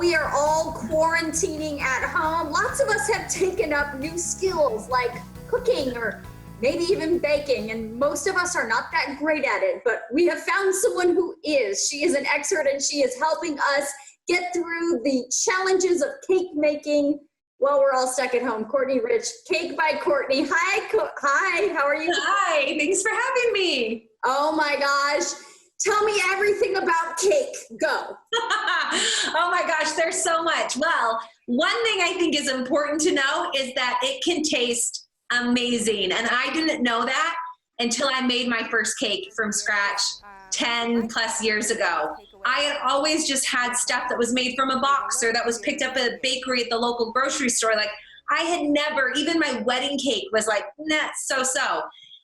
we are all quarantining at home. Lots of us have taken up new skills like cooking or maybe even baking, and most of us are not that great at it, but we have found someone who is. She is an expert and she is helping us get through the challenges of cake making while we're all stuck at home. Courtney Rich, Cake by Courtney. Hi, how are you? Hi, thanks for having me. Oh my gosh. Tell me everything about cake. Go. Oh my gosh, there's so much. Well, one thing I think is important to know is that it can taste amazing. And I didn't know that until I made my first cake from scratch 10 plus years ago. I had always just had stuff that was made from a box or that was picked up at a bakery at the local grocery store. Like I had never, even my wedding cake was like, nah, so.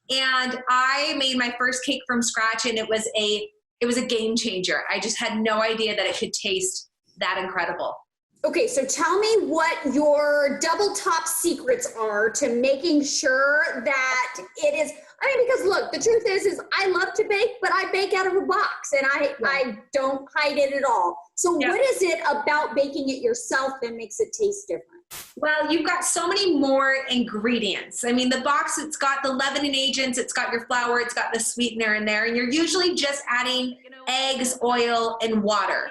And I made my first cake from scratch and it was a game changer. I just had no idea that it could taste that incredible. Okay, so tell me what your double top secrets are to making sure that it is, because look, the truth is I love to bake, but I bake out of a box and I don't hide it at all. So what is it about baking it yourself that makes it taste different? Well, you've got so many more ingredients. I mean, the box, it's got the leavening agents, it's got your flour, it's got the sweetener in there, and you're usually just adding eggs, oil, and water.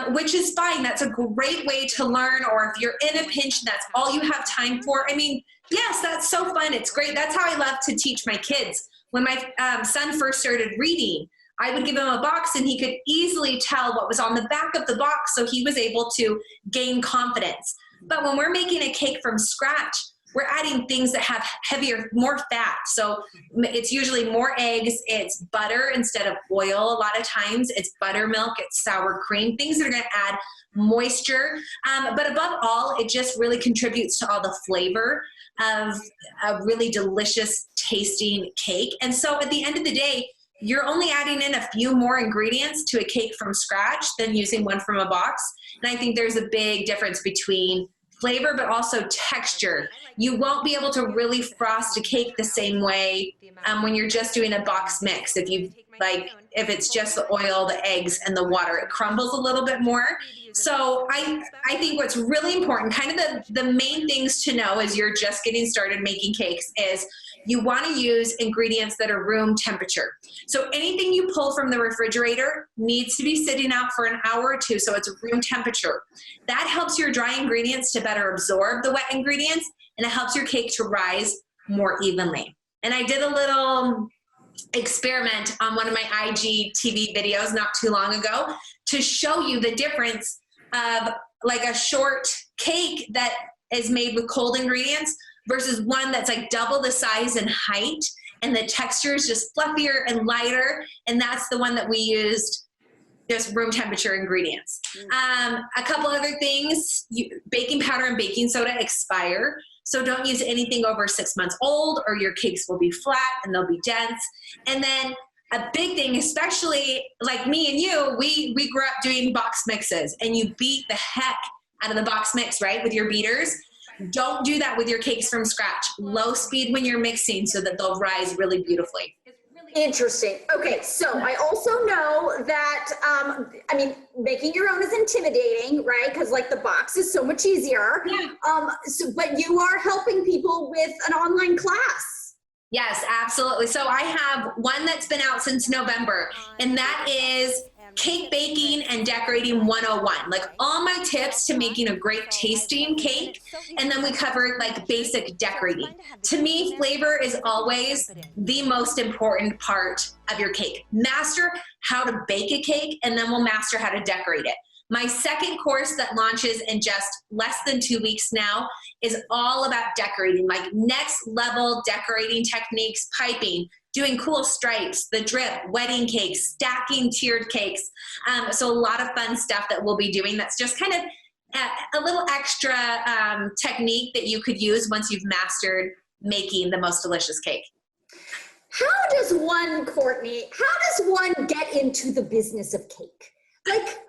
Which is fine. That's a great way to learn, or if you're in a pinch and that's all you have time for. I mean, yes, that's so fun. It's great. That's how I love to teach my kids. When my son first started reading, I would give him a box and he could easily tell what was on the back of the box, so he was able to gain confidence. But when we're making a cake from scratch, we're adding things that have heavier, more fat. So it's usually more eggs, it's butter instead of oil. A lot of times it's buttermilk, it's sour cream, things that are gonna add moisture. But above all, it just really contributes to all the flavor of a really delicious tasting cake. And so at the end of the day, you're only adding in a few more ingredients to a cake from scratch than using one from a box. And I think there's a big difference between flavor, but also texture. You won't be able to really frost a cake the same way when you're just doing a box mix. If it's just the oil, the eggs, and the water, it crumbles a little bit more. So I think what's really important, kind of the main things to know as you're just getting started making cakes, is you want to use ingredients that are room temperature. So anything you pull from the refrigerator needs to be sitting out for an hour or two, so it's room temperature. That helps your dry ingredients to better absorb the wet ingredients, and it helps your cake to rise more evenly. And I did a little experiment on one of my IGTV videos not too long ago to show you the difference of like a short cake that is made with cold ingredients versus one that's like double the size and height, and the texture is just fluffier and lighter, and that's the one that we used just room temperature ingredients. A couple other things, baking powder and baking soda expire, so don't use anything over 6 months old or your cakes will be flat and they'll be dense. And then a big thing, especially like me and you, we grew up doing box mixes, and you beat the heck out of the box mix, right, with your beaters. Don't do that with your cakes from scratch. Low speed when you're mixing so that they'll rise really beautifully. Interesting. Okay, so I also know that, making your own is intimidating, right? Because like the box is so much easier. Yeah. But you are helping people with an online class. Yes, absolutely. So I have one that's been out since November, and that is Cake Baking and Decorating 101, like all my tips to making a great tasting cake. And then we cover like basic decorating. To me, flavor is always the most important part of your cake. Master how to bake a cake, and then we'll master how to decorate it. My second course that launches in just less than 2 weeks now is all about decorating, like next level decorating techniques, piping, doing cool stripes, the drip, wedding cakes, stacking tiered cakes. So a lot of fun stuff that we'll be doing that's just kind of a little extra technique that you could use once you've mastered making the most delicious cake. How does one get into the business of cake? Like,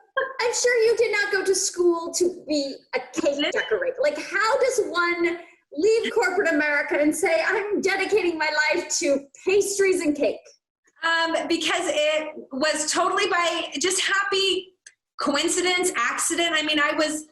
I'm sure you did not go to school to be a cake decorator. Like, how does one leave corporate America and say, I'm dedicating my life to pastries and cake? Because it was totally by just happy coincidence, accident. I mean, I was,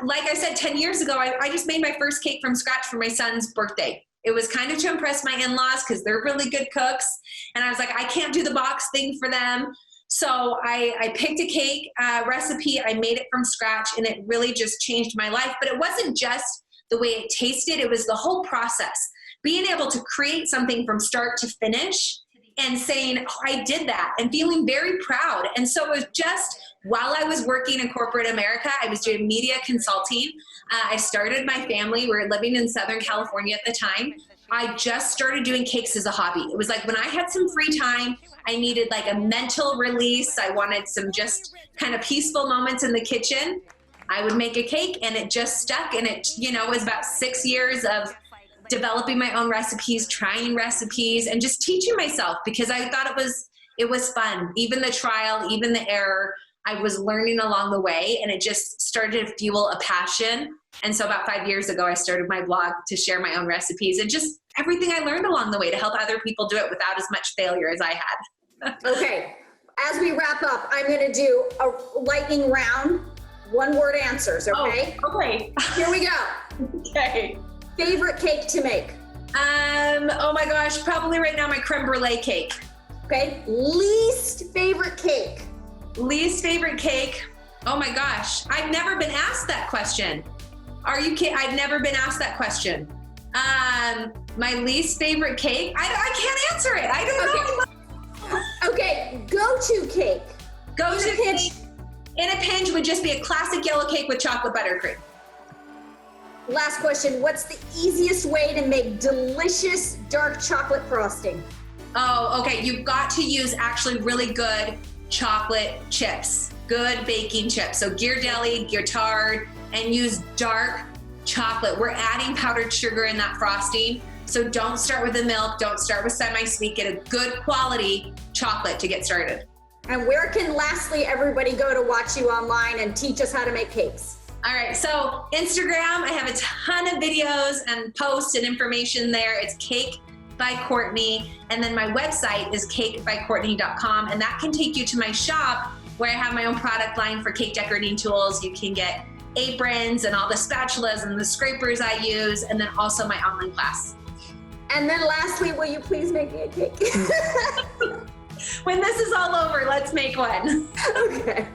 like I said, 10 years ago, I just made my first cake from scratch for my son's birthday. It was kind of to impress my in-laws because they're really good cooks. And I was like, I can't do the box thing for them. So I picked a cake recipe. I made it from scratch, and it really just changed my life. But it wasn't just the way it tasted. It was the whole process. Being able to create something from start to finish and saying, oh, I did that, and feeling very proud. And so it was just while I was working in corporate America, I was doing media consulting. I started my family. We were living in Southern California at the time. I just started doing cakes as a hobby. It was like when I had some free time, I needed like a mental release. I wanted some just kind of peaceful moments in the kitchen. I would make a cake, and it just stuck. And it, you know, was about 6 years of developing my own recipes, trying recipes, and just teaching myself, because I thought it was fun. Even the trial, even the error, I was learning along the way, and it just started to fuel a passion. And so about 5 years ago, I started my blog to share my own recipes and just everything I learned along the way to help other people do it without as much failure as I had. Okay, as we wrap up, I'm going to do a lightning round, one-word answers, okay? Oh, okay. Here we go. Okay. Favorite cake to make? Oh my gosh, probably right now my creme brulee cake. Okay, least favorite cake? Least favorite cake? Oh my gosh, I've never been asked that question. Are you kidding? I've never been asked that question. My least favorite cake? I can't answer it. I don't know. Okay, go-to cake. Go-to cake in a pinch would just be a classic yellow cake with chocolate buttercream. Last question, what's the easiest way to make delicious dark chocolate frosting? Oh, okay, you've got to use actually really good chocolate chips, good baking chips. So Ghirardelli, Guittard, and use dark chocolate. We're adding powdered sugar in that frosting. So don't start with the milk, don't start with semi-sweet, get a good quality chocolate to get started. And where can, lastly, everybody go to watch you online and teach us how to make cakes? All right, so Instagram, I have a ton of videos and posts and information there. It's Cake by Courtney. And then my website is cakebycourtney.com. And that can take you to my shop where I have my own product line for cake decorating tools. You can get aprons and all the spatulas and the scrapers I use, and then also my online class. And then lastly, will you please make me a cake? When this is all over, let's make one. Okay.